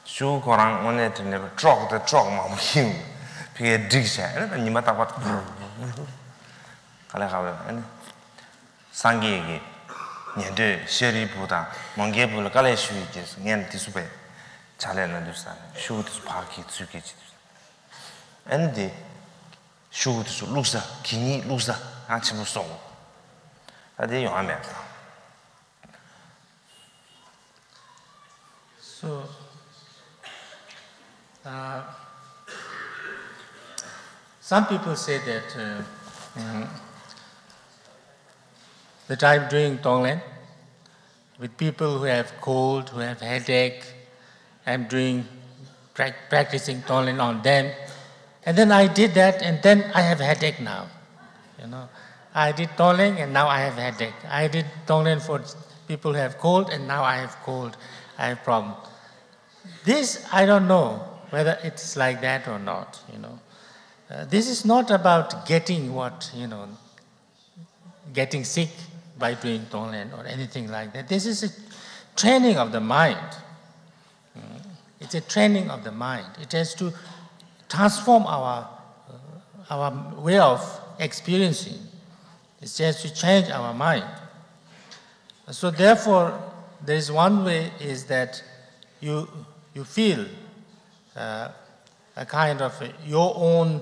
Show Korang wanted to never drop the drop, Mamma Him. Pay a dish, and you matter what. Kalakawa, Sangi, Yende, Sherry Buddha, Mongabul, Kalesh, Yan Tisube, Chalen and Dusan, shoot Parky Tsuki. And the shoot Lusa, Kini Lusa, Anchimu Song. A day you are met. So, some people say that I'm doing Tonglen with people who have cold, who have headache. I'm practicing Tonglen on them. And then I did that, and then I have headache now. You know, I did Tonglen, and now I have headache. I did Tonglen for people who have cold, and now I have cold. I have problem. This, I don't know whether it's like that or not, you know. This is not about getting getting sick by doing Tonglen or anything like that. This is a training of the mind. It's a training of the mind. It has to transform our way of experiencing. It has to change our mind. So therefore, there is one way is that you feel a kind of your own,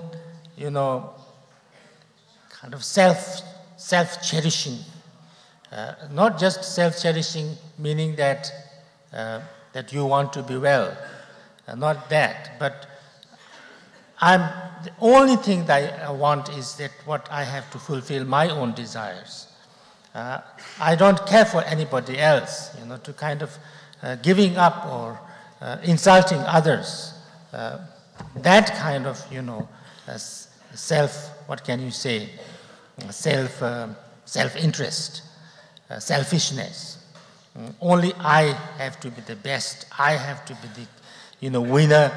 kind of self-cherishing. Not just self-cherishing, meaning that that you want to be well. Not that, but the only thing that I want is that what I have to fulfill my own desires. I don't care for anybody else, to kind of giving up or insulting others. That kind of, what can you say, self-interest, selfishness. Only I have to be the best. I have to be the, winner.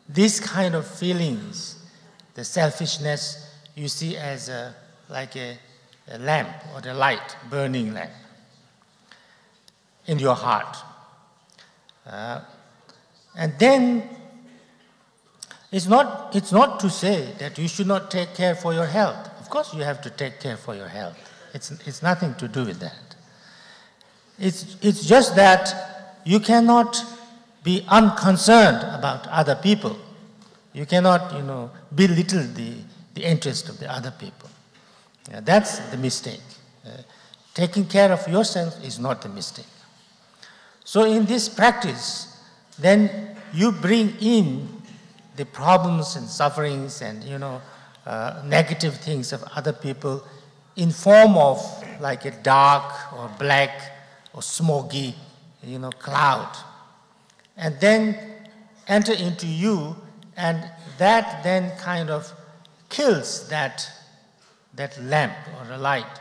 These kind of feelings, the selfishness, you see as like a lamp or a light, burning lamp in your heart. And then it's not to say that you should not take care for your health. Of course you have to take care for your health. It's nothing to do with that. It's just that you cannot be unconcerned about other people. You cannot, belittle the interest of the other people. That's the mistake. Taking care of yourself is not the mistake. So in this practice, then you bring in the problems and sufferings and, negative things of other people in form of like a dark or black or smoky, cloud. And then enter into you, and that then kind of kills that lamp or a light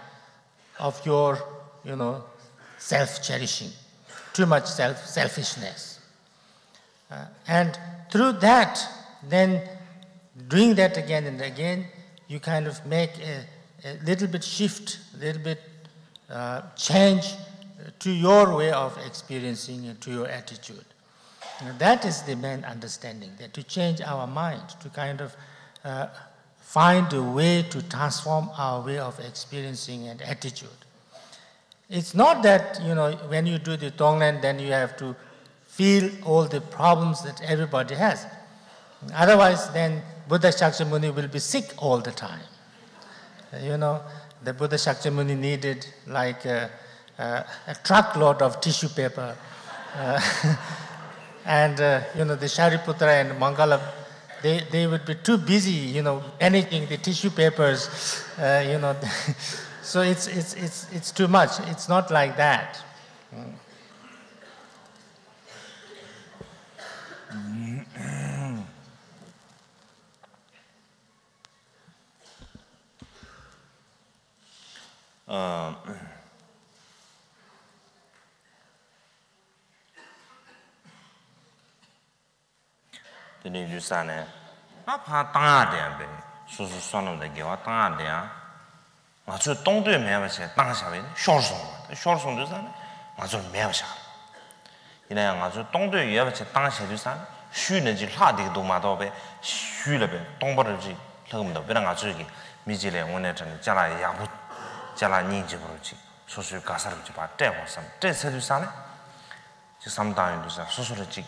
of your, self-cherishing, too much selfishness. And through that, then doing that again and again, you kind of make a little bit shift, a little bit change to your way of experiencing and to your attitude. That is the main understanding, that to change our mind, to kind of find a way to transform our way of experiencing and attitude. It's not that, when you do the Tonglen, then you have to feel all the problems that everybody has. Otherwise, then Buddha Shakyamuni will be sick all the time. The Buddha Shakyamuni needed like a truckload of tissue paper. And, the Shariputra and Mangala, they would be too busy, panicking the tissue papers, So it's too much. It's not like that. The new son, not Tanga, so son of the Gawa Tanga. So don't do me, I said, Tanga, short song, does that? I don't 이나 아주 동도 여버치 당시도산 쉬는지 하디도 마도베 쉬려베 동버르지 더금도 베랑 아주기 미지레 오늘 전 자라 야부 자라 닌지부르지 소수 가사르지 봐 때고삼 때세도산에 저 삼다인도사 소수르지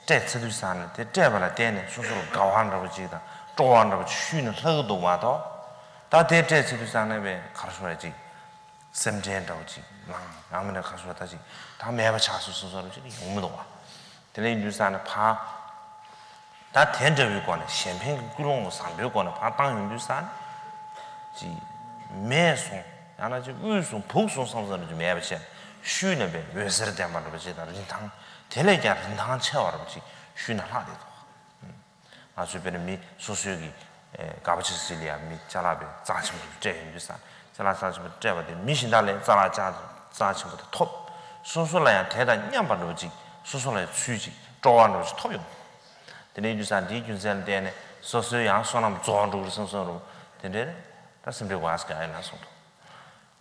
때세도산에 때발라 때네 소수로 가환라고지다 쪼환라고 쉬는 허도 마도 다 때세도산에 베 가르쳐야지 샘젠다오지 아무나 가르쳐다지 다 매번 차수 소소르지 용무도 와 근데 인도산에 다 텐저위권에 샴페인 꿀롱 상별권에 바탕 인도산 지 매송 하나 지 우송 복송 상선을 좀 매버치 쉬는 배 외설에 대한 말로 보지다 린당 텔레자 린당 채워라지 쉬는 하대도 아주 배는 미 소수역이 가버치실이야 미 자라베 자침을 제 인도산 자라사지면 제바데 미신달래 자라자침부터 톱 소소라야 대단 냠발로지 소소라야 수지 조안로지 톱용 근데 인도산 디준산 때에 소소양 소남 조안로 선선으로 근데 다스면 와스가 아니라 소도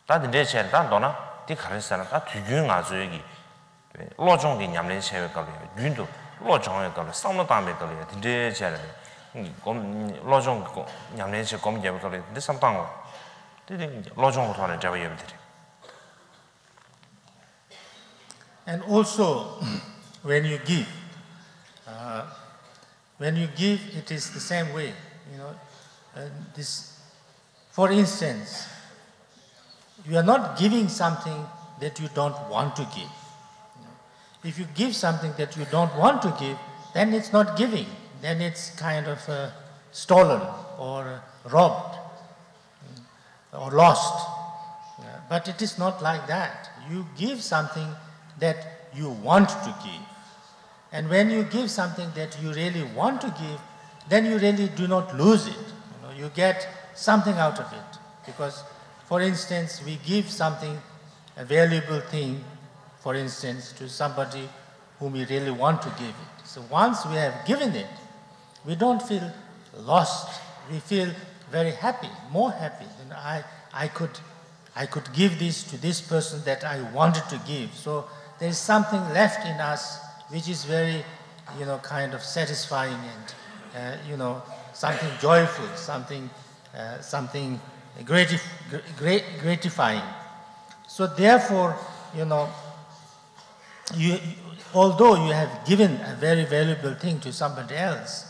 다들 제 단도나 디 가르사나 다 뒤균 아주 여기 로종기 냠내 체외 걸려 윤도 로종에 걸려 상도 담에 걸려 근데 제가 곰 로종 냠내 체 곰 제가 걸려 근데 삼방어 로종으로 하는 제가 예배드려 And also when you give it is the same way, you know. This, for instance, you are not giving something that you don't want to give. If you give something that you don't want to give, then it's not giving. Then it's kind of stolen or robbed or lost. But it is not like that. You give something that you want to give. And when you give something that you really want to give, then you really do not lose it. You get something out of it. Because, for instance, we give something, a valuable thing, for instance, to somebody whom we really want to give it. So once we have given it, we don't feel lost. We feel very happy, more happy. And I could give this to this person that I wanted to give. So there is something left in us which is very, kind of satisfying and, something joyful, something gratifying. So therefore, although you have given a very valuable thing to somebody else,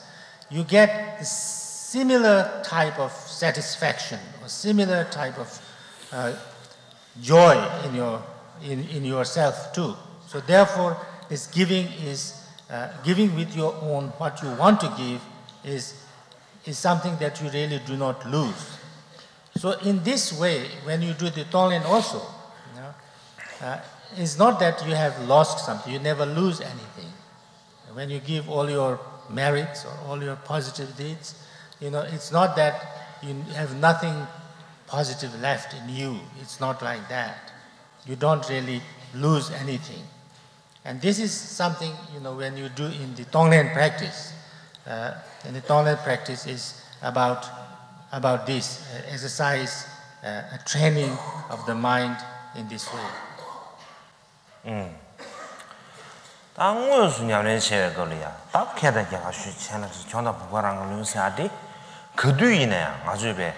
you get a similar type of satisfaction or similar type of joy in yourself too. So therefore, this giving is giving with your own what you want to give is something that you really do not lose. So in this way, when you do the Tonglen also, it's not that you have lost something, you never lose anything. When you give all your merits or all your positive deeds, it's not that you have nothing positive left in you. It's not like that. You don't really lose anything. And this is something, when you do in the Tonglen practice. And the Tonglen practice is about this, exercise, a training of the mind in this way. 당고수 냠내 체외 걸이야. 딱 해다 제가 쉬천에서 전화 부과랑 걸는 사디 그 뒤에 아주 배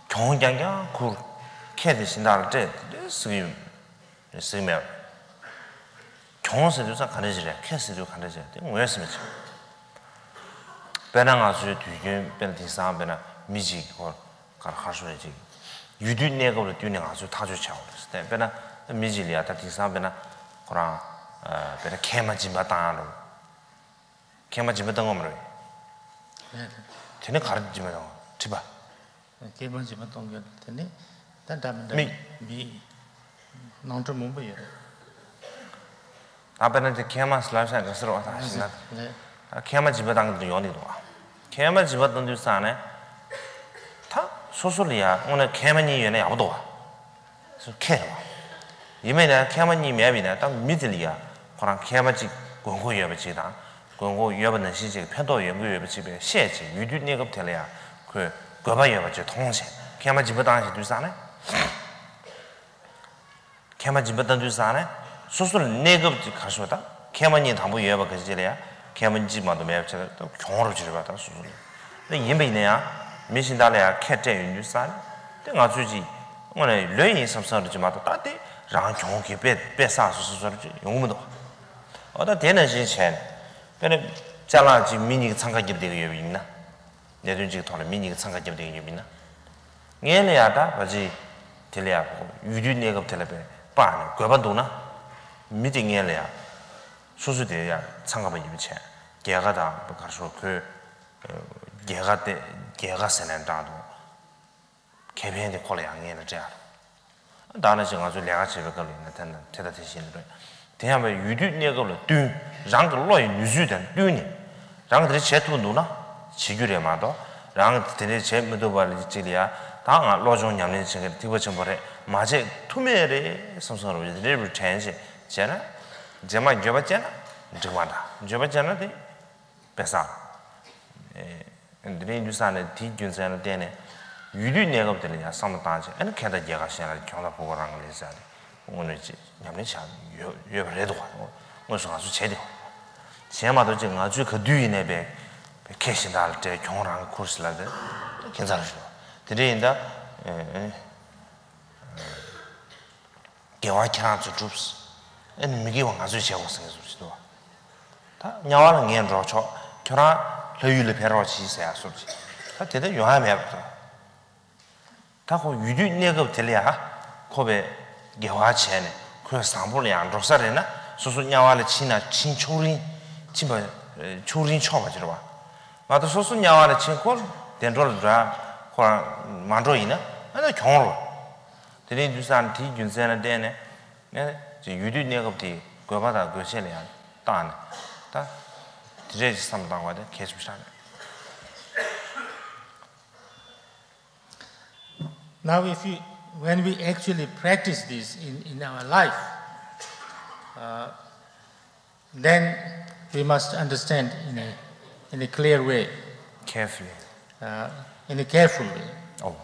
경경경 그 캐드 신다를 때 쓰면 경험세도 가르치래. 캐스도 가르치래. 뭐였으면 배낭 아주 뒤에 배는 뒤상 배나 미지 걸 가르쳐야지. 유두 내가로 뛰는 아주 타주 차오. 그때 배나 미지리아 다 뒤상 배나 그랑 배나 개마지마 당하로 개마지마 당하면 네. 전에 가르치면 집아. 개마지마 당겨 되네. 단다면 미 너한테 뭐 봐요. 아빠는 이제 개마 슬라이스한 것으로 왔다 하시나. 네. 개마 집에 당도 연이도 와. 개마 집에 당도 싸네. 다 소소리야. 오늘 개마니 연에 아무도 와. 그래서 개와. 이메나 개마니 매비나 딱 미들이야. 그랑 개마지 공고 여버지다. 공고 여버는 시제 편도 연구 여버지에 시제 유두 내급 될이야. 그 거바 여버지 통신. 개마 집에 당시 도 싸네. 개마 집에 당도 싸네. 소소를 내급 가서다. 캐만이 담보 예바 그지래야 캐만지마도 매업체가 또 경험을 지르바다 수준. 근데 예배네야 미신달래야 캐제 윤주산 내가 주지 오늘 뇌인 섬서를 좀 하다 따대 랑 경험이 배사수수서지 용무도 어다 되는 시chen 근데 잘라지 미니 참가기 되게 있나 내든지 더 미니 참가기 되게 있나 얘네야다 뭐지 들려고 유준내가 들려배 빠는 거반도나 미팅에야 수수대야 참가봐 이비체 개가다 가서 그 개가 세는다도 개변의 콜에 양해는 자 다른 시 가지고 내가 집에 걸리는 데는 제가 대신으로 대하면 유준내가 뚜 랑글로이 유주된 뚜니 랑들이 제토 누나 지규래마도 랑들이 제무도 발리지리아 당아 로종 냠는 지금 디버점벌에 마제 투메레 섬선으로 리를 전시 제나 제마 줘봤잖아 저마다 줘봤잖아데 배사 근데 뉴스안에 뒤균산에 되네 유리 내가부터는 야 상담하지 아니 걔다 얘가 시작을 경다 보고랑 그래서 오늘 이제 냠는 차 요래도 무슨 아주 제대로 제마도 지금 아주 그 뒤에 배 캐신할 때 경호랑 코스라데 괜찮아요 드레인다 개와키라서 줍스 엔 미기왕 아주 제고 생겼어 다 냐와는 겐로초 결아 lö유를 배로치 있어야 소지 다 대대 요하면부터 다고 유리 내가 들려야 코베 개와체네 그 상불이 안 들어서래나 소소 냐와를 치나 친초린 친바 초린 쳐가지고 와 나도 소소 냐와를 친고 된로라 과 만조이나 아니 경로 드린 주산 뒤균세는 되네 네 유리 내가부터 거바다 그sel이야 딴 다 드레지 삼당과데 계속 시작 Now, when we actually practice this in our life, then we must understand in a clear way, carefully, in a careful way. Oh.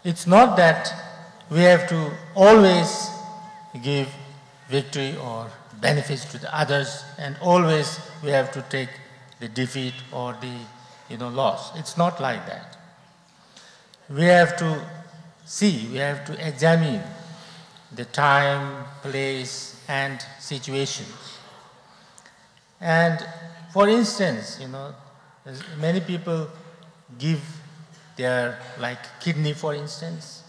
It's not that we have to always give victory or benefits to the others, and always we have to take the defeat or the loss. It's not like that. We have to see, we have to examine the time, place, and situations. And for instance, many people give their kidney, for instance,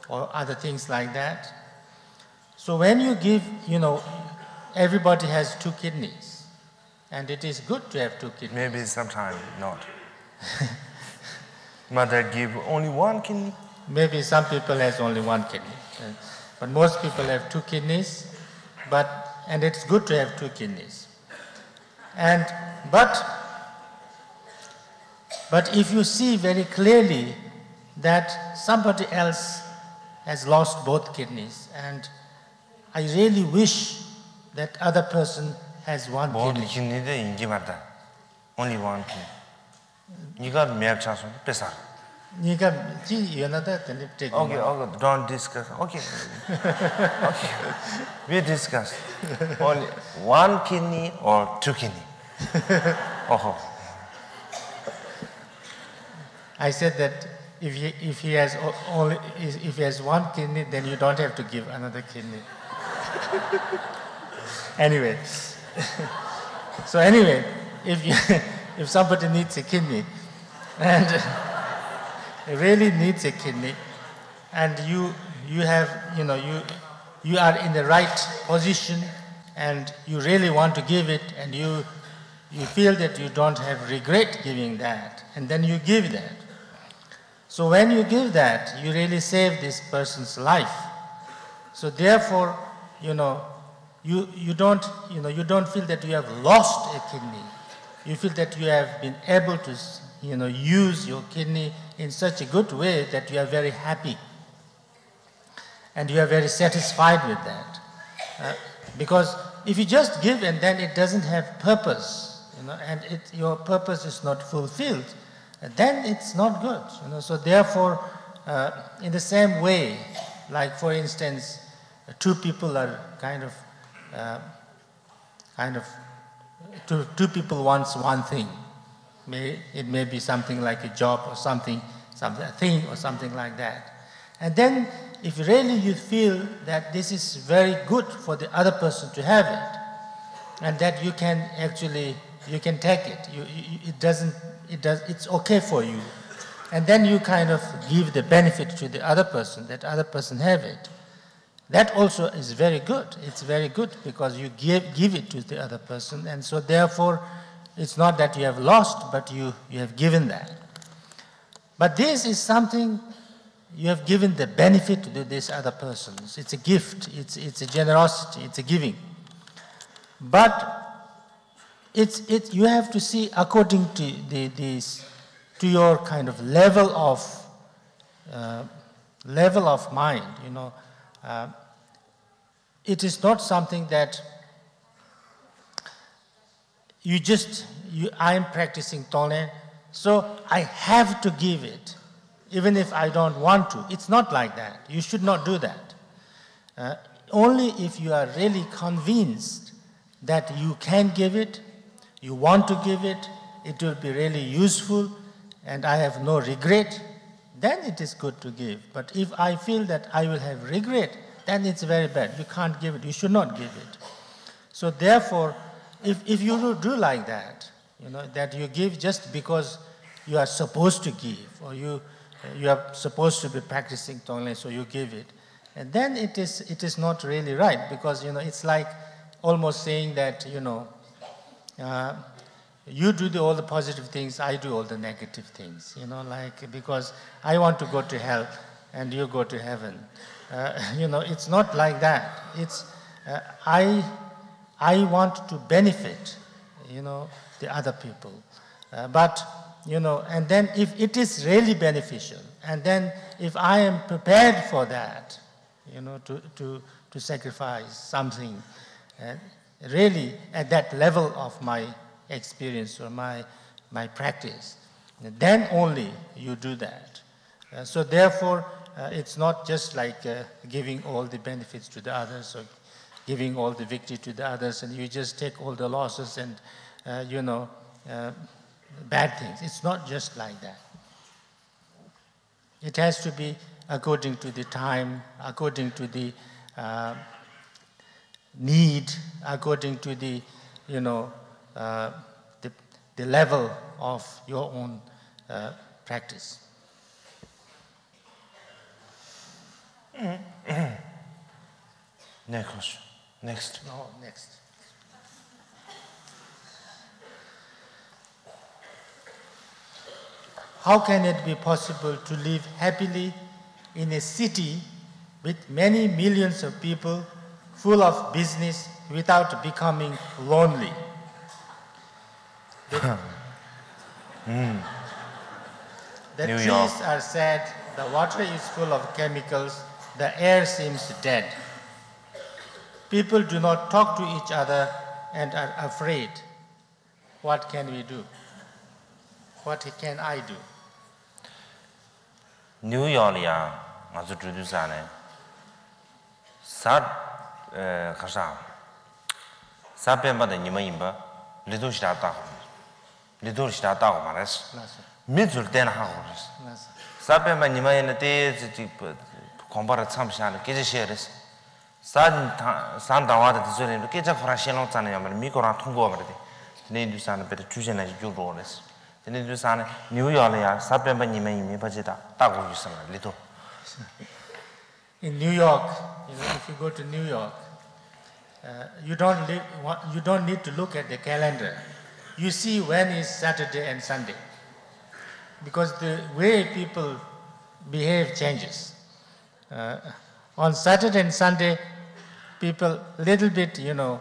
or other things like that. So when you give, everybody has 2 kidneys, and it is good to have 2 kidneys. Maybe sometimes not. Mother give only 1 kidney. Maybe some people has only 1 kidney, but most people have 2 kidneys. And it's good to have 2 kidneys. But if you see very clearly that somebody else has lost both kidneys, and I really wish that other person has 1 kidney. Only 1 kidney. You got me chance pesa. Okay, don't discuss. Okay. Okay. We discuss. Only 1 kidney or 2 kidney. Oh. I said that if he has 1 kidney, then you don't have to give another kidney. Anyway, so anyway, if somebody needs a kidney and really needs a kidney, and you are in the right position, and you really want to give it, and you feel that you don't have regret giving that, and then you give that. So when you give that, you really save this person's life. So therefore, you don't feel that you have lost a kidney. You feel that you have been able to use your kidney in such a good way that you are very happy, and you are very satisfied with that. Because if you just give and then it doesn't have purpose, and your purpose is not fulfilled, then it's not good. So therefore, in the same way, like for instance, 2 people are kind of two people wants one thing. It may be something like a job or something, a thing or something like that. And then if really you feel that this is very good for the other person to have it, and that you can actually, you can take it, it's okay for you. And then you kind of give the benefit to the other person, that other person have it. That also is very good. It's very good because you give it to the other person, and so therefore it's not that you have lost, but you have given that. But this is something you have given the benefit to this other person. It's a gift, it's a generosity, it's a giving. But you have to see according to to your kind of level of mind, you know. It is not something that I am practicing Tone, so I have to give it, even if I don't want to. It's not like that. You should not do that. Only if you are really convinced that you can give it, you want to give it, it will be really useful, and I have no regret, then it is good to give. But if I feel that I will have regret, then it's very bad. You can't give it. You should not give it. So therefore, if you do like that, you know, that you give just because you are supposed to give, or you are supposed to be practicing Tonglen, so you give it, and then it is not really right, because, you know, it's like almost saying that, you know, you do all the positive things, I do all the negative things, you know, like, because I want to go to hell and you go to heaven. You know, it's not like that. It's, I want to benefit, you know, the other people. But, you know, and then if it is really beneficial, and then if I am prepared for that, you know, to sacrifice something, really at that level of my experience or my practice, then only you do that. So therefore, it's not just like giving all the benefits to the others, or giving all the victory to the others, and you just take all the losses and, you know, bad things. It's not just like that. It has to be according to the time, according to the need, according to the, you know, the level of your own practice. Next. No, next. How can it be possible to live happily in a city with many millions of people, full of business, without becoming lonely? The New trees York. are sad, the water is full of chemicals, the air seems dead. People do not talk to each other and are afraid. What can we do? What can I do? New York, yeah, I should do that. Sad, Kasha. Sapemba the Nimaimba, little Shata. Little Shata, Maras. Middle ten hours. Sapemba Nima in the days, combat some shan, Kijaris. Santa water to the Kitchen for a shell on and Mikora Tungo over the need to sound a better tuition as you rollers. The need to sound New York, Sapemba Nima, Pajita, Tago, little. In New York, you know, if you go to New York, you don't need to look at the calendar. You see when is Saturday and Sunday, because the way people behave changes. On Saturday and Sunday, people little bit, you know,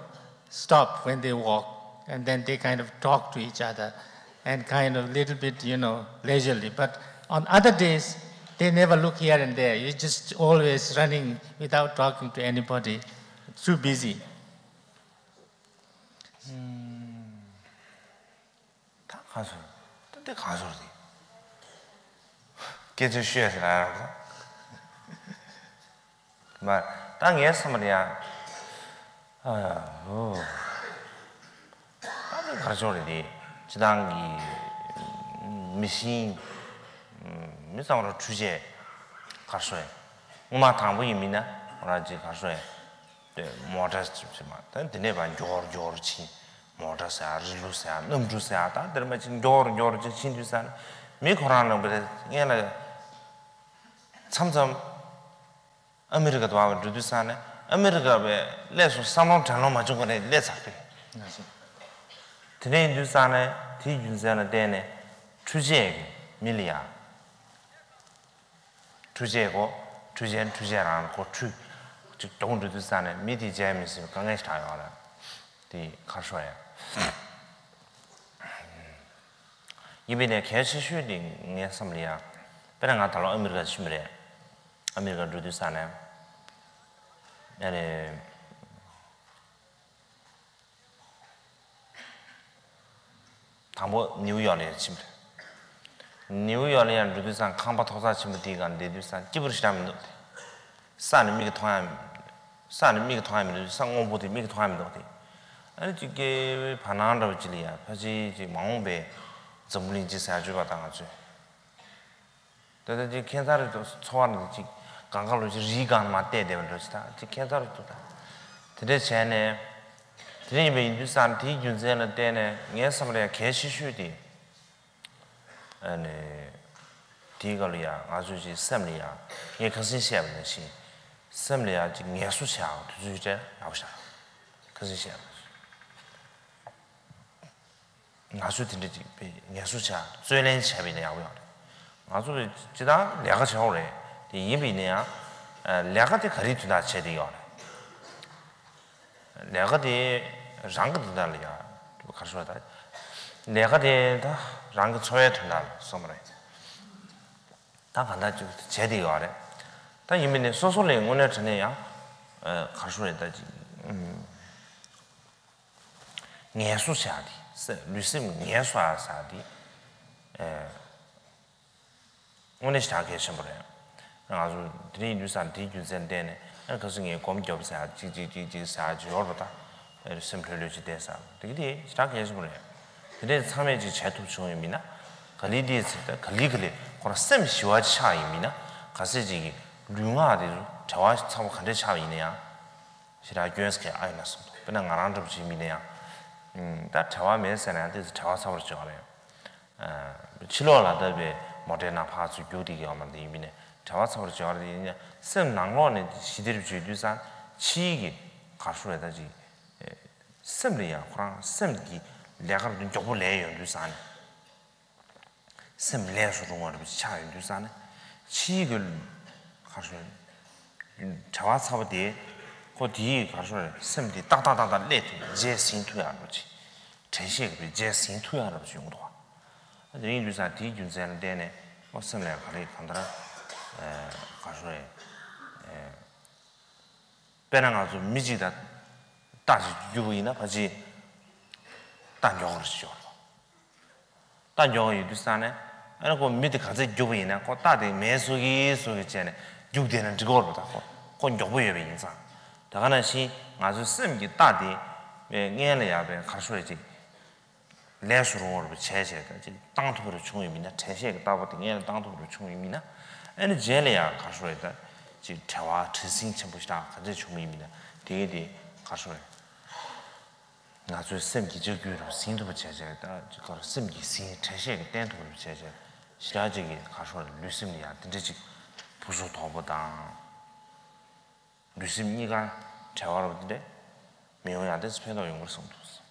stop when they walk, and then they kind of talk to each other, and kind of little bit, you know, leisurely. But on other days, they never look here and there. You're just always running without talking to anybody. It's too busy. Get your shares. But 가르쳐오래디 지당이 미신 미상으로 주제 가르쳐요. 엄마 당부 이미나 뭐라지 가르쳐요. 네, 모자스 집지만 근데 조르치 모자스야 르루스야 넘주스야 다 들으면 지금 조르지 신주산 미코라는 거에 얘는 참참 아메리카도 와서 르두산에 아메리카에 레서 삼long 장롱 맞은 거네 레사피 드네 주산에 뒤준산에 되네 주제에 밀리야 주제라는 고추 즉 동주산에 미디 제미스 강에 스타일라 디 가셔야 이번에 개시슈딩에 섬리야 베랑아 달로 아메리카 심래 아메리카 루두산에 아니 당보 뉴욕에 심래 뉴욕에 루두산 캄바 토사 심디가 데두산 기브르시라면 산은 미게 통하면 상공보디 미게 통하면 돼 아니 이게 바나나로 지리야 사실 이 망배 전문인지 사주가 당하죠 그래서 캔사를 소화는 지 강가로 리간 맞대 되면 그렇다 이 캔사를 또다 근데 전에 드림에 인두산 뒤준세는 때네 예서물에 개시슈디 아니 디걸이야 아주지 샘리야 이 컨시시하는 시 샘리야 지 예수샤 주주제 나오샤 컨시시하 아주 들리지 예수샤 쇠렌 샤비네 야고요 아주 지다 내가 저래 이비네야 내가 대 거리두다 제대요 내가 대 랑거들이야 가르쳐다 내가 대다 랑거 초에 된다 소머래 다 간다 제대요 아래 다 이미네 소소랭 오늘 전에야 가르쳐다지 예수샤디 루심 예수아사디 오늘 시작해 버려요. 아주 드리 뉴산 디준센데네 그것은 이 공급사 지지지지 사주로다 심플로지 대사 되게 시작해 버려요. 근데 참여지 제도 중입니다. 관리디스 관리글이 그런 셈 시와지 차이입니다. 가서지 류마들 저와 참 간데 차이네요. 시라 교스케 아이나스 그냥 안 하는 집이네요. 다 저와 메시나한테서 저와 사고를 줘요. 치료라다베 모데나 파수 교디게 하면 이미네. 저와 사고를 줘야 되냐. 셈 낭로는 시대를 주주산 치기 가수에다지 셈리야. 그런 셈기 내가 좀 조금 내요 주산. 셈 내서로 뭐 차요 주산. 치기를 가수 저와 사고디 거디 가서 셈디 따다다다 레트 제 신투야 그렇지 전시에 제 신투야로 용도와 인주사 디준센 데네 무슨래 가리 간다라 가서에 배낭아주 미지다 다시 유부이나 바지 단정을 시죠 단정이 유산에 아니고 미드 가서 유부이나 그 다들 매수기 속에 전에 유되는 저거보다 그 유부의 인상 다가나시 아주 셈기 다디 녜려야베 가수에지 레스로를 제제까지 땅토로 중요입니다. 제시에 따보다 녜는 땅토로 중요입니다. 아니 제레야 가수에다 지 대화 진심 전부시다 가지 중요입니다. 되게 가수에 아주 셈기 저기로 신도 제제다 저 셈기 신 제시에 땡토로 제제 시라지기 가수를 루심이야. 근데지 부수 더보다 루심이가 재활하는데 명예한테 스페인어 용어를 써줬어.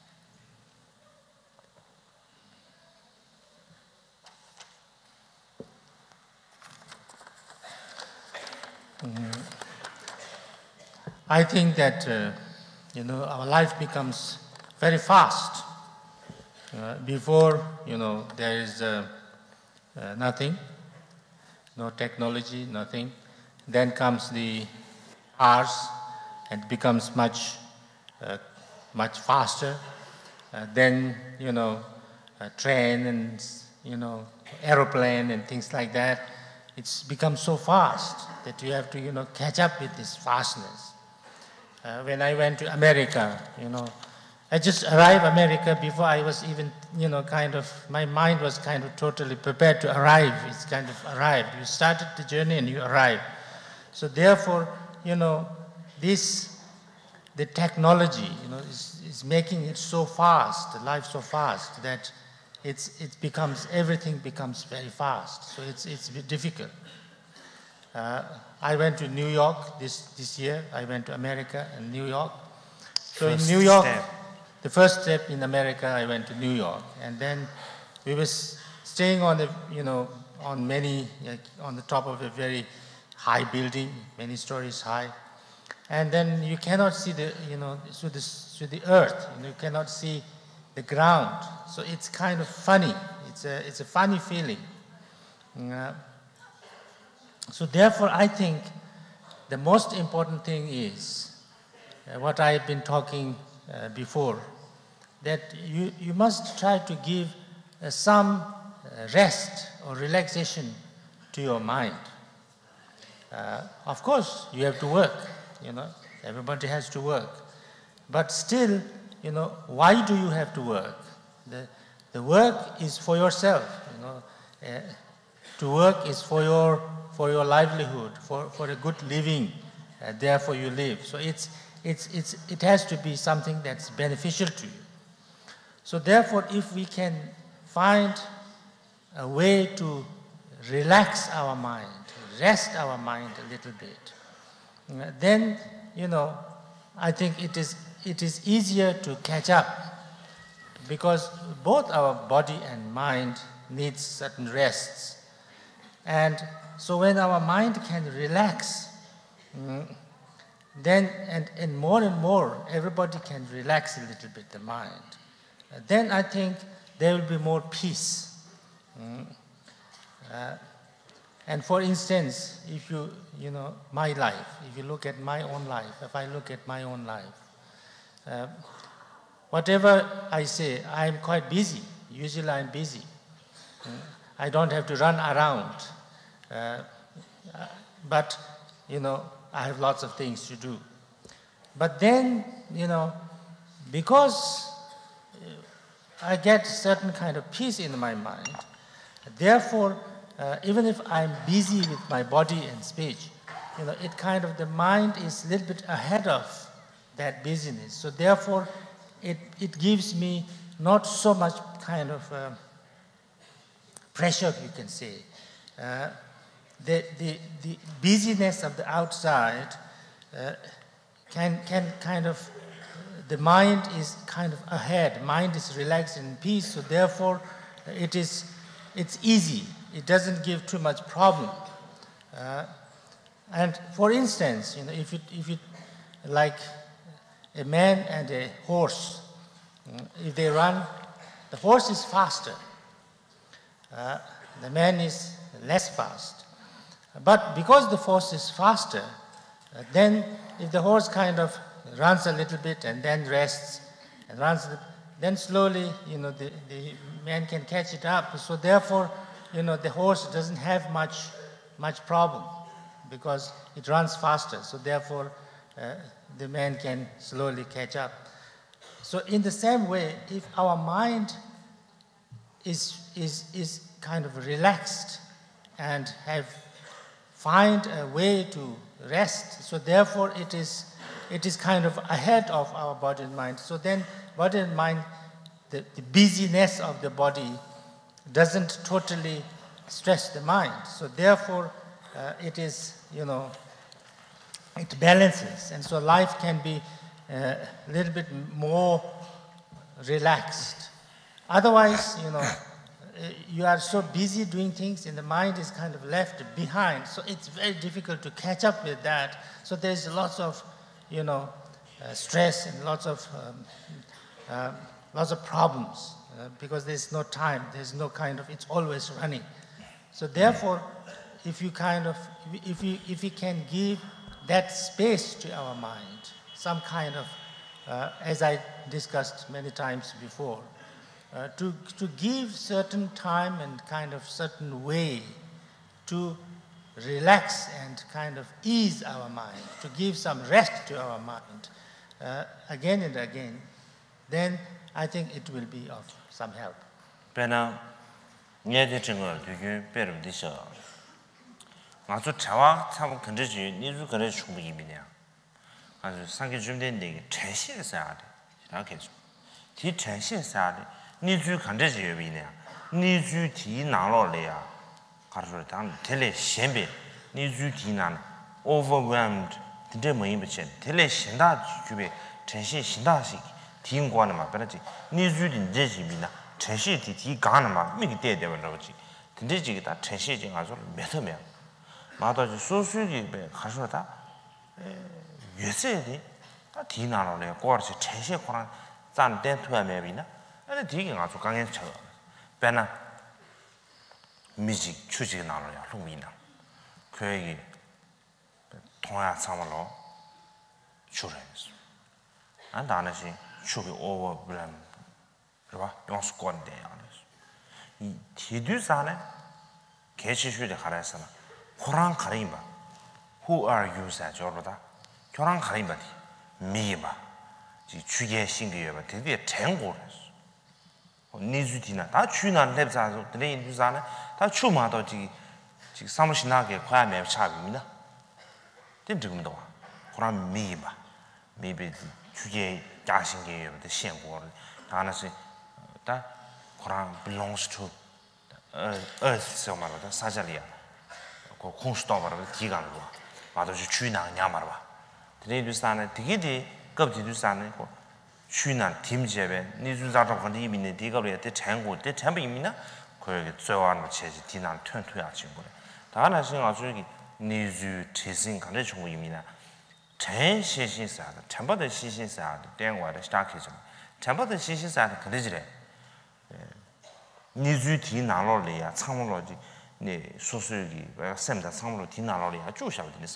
I think that our life becomes very fast. Before there is nothing, no technology, nothing. Then comes the hours and becomes much faster. Then train and aeroplane and things like that. It's become so fast that you have to catch up with this fastness. When I went to America, I just arrived America before I was even, my mind was kind of totally prepared to arrive. It's kind of arrived. You started the journey and you arrived. So therefore, the technology, is making it so fast, the life so fast that everything becomes very fast. So it's difficult. I went to New York this year. I went to America and New York. So in New York, the first step in America, I went to New York, and then we were staying on on the top of a very high building, many stories high, and then you cannot see through the earth. You cannot see the ground. So it's kind of funny. It's a funny feeling. So therefore, I think the most important thing is what I've been talking before, that you must try to give some rest or relaxation to your mind. Of course, you have to work, everybody has to work. But still, why do you have to work? The work is for yourself, to work is for your livelihood, for a good living, therefore you live. So it has to be something that's beneficial to you. So therefore, if we can find a way to relax our mind, rest our mind a little bit, then, I think it is easier to catch up, because both our body and mind needs certain rests. And so when our mind can relax, then, and more, everybody can relax a little bit the mind. Then I think there will be more peace. And for instance, if my life, if you look at my own life, if I look at my own life, whatever I say, I'm quite busy. Usually I'm busy. I don't have to run around. But, I have lots of things to do. But then, because I get certain kind of peace in my mind, therefore, even if I'm busy with my body and speech, the mind is a little bit ahead of that busyness. So therefore, it gives me not so much kind of pressure, you can say. The busyness of the outside can kind of, the mind is kind of ahead, mind is relaxed and in peace, so therefore it's easy, it doesn't give too much problem. And for instance, if you like a man and a horse, if they run, the horse is faster, the man is less fast. But because the horse is faster, then if the horse kind of runs a little bit and then rests and runs, then slowly, the man can catch it up. So therefore, the horse doesn't have much problem because it runs faster. So therefore, the man can slowly catch up. So in the same way, if our mind is kind of relaxed and find a way to rest, so therefore it is kind of ahead of our body and mind. So then body and mind, the busyness of the body doesn't totally stress the mind. So therefore it is, it balances. And so life can be a little bit more relaxed. Otherwise, you are so busy doing things and the mind is kind of left behind. So it's very difficult to catch up with that. So there's lots of, stress and lots of problems because there's no time. There's no kind of, it's always running. So therefore, if you can give that space to our mind, some kind of, as I discussed many times before, to give certain time and kind of certain way to relax and kind of ease our mind, to give some rest to our mind again and again, then I think it will be of some help. 배나 얘들 증거 되게 배를 드셔. 아주 자와 참 근저지 니주 그래 충분히미냐. 아주 상기 준비된 게 전시에서야 돼. 이렇게 해서. 뒤 전시에서야 돼. 니주 근저지 여비냐. 니주 뒤 나로래야. 가르쳐 당 텔레 셴베. 니주 뒤난 overwhelmed. 근데 뭐 임베체. 텔레 신다 주베 전시 신다시 뒤인과는 막 그렇지. 니주din 제지미나 전시 뒤 가는 막 미기 때되면 그렇지. 근데 지금 다 전시 중 아주 몇몇 마다지 소수기 배 가서다 예세디 다 뒤나로래 거르지 전시 권한 짠 덴투야메비나 근데 뒤게 아주 강해 쳐 배나 미직 추지 나로야 루미나 그 얘기 동야 참으로 줄여서 안 다나시 추비 오버블람 그봐 용수 건데요 이 뒤뒤산에 개시슈에 가라서나 호랑 가리마 who are you 사 저러다 교랑 가리마디 미마 지 주게 신기여봐 되게 전고랬어 니주디나 다 주난 랩자서 드레인 주산에 다 추마도 지 사무신하게 과메 차비입니다 됨지금도 호랑 미마 미비 주게 야신게요 데 신고를 하나씩 다 호랑 belongs to earth 말하다 사자리야 그 공수도 말하다 기간으로 와도 주인한 냐말봐 드레이드산에 되게디 급지두산에 그 주인한 팀제베 니주자도 건데 이민의 디가로에 대 전고 대 전부입니다 그게最晚 체지 디난 튼튼야 친구래 다나 생각하고 여기 니주 체신 간의 중국입니다 전 시신사다 전부의 시신사다 대응과를 시작해줘 전부의 시신사다 그러지래 니주 뒤 나로래야 창문로지 네 소수기 샘다 창문로 뒤 나로래야 쭉 샤고 되는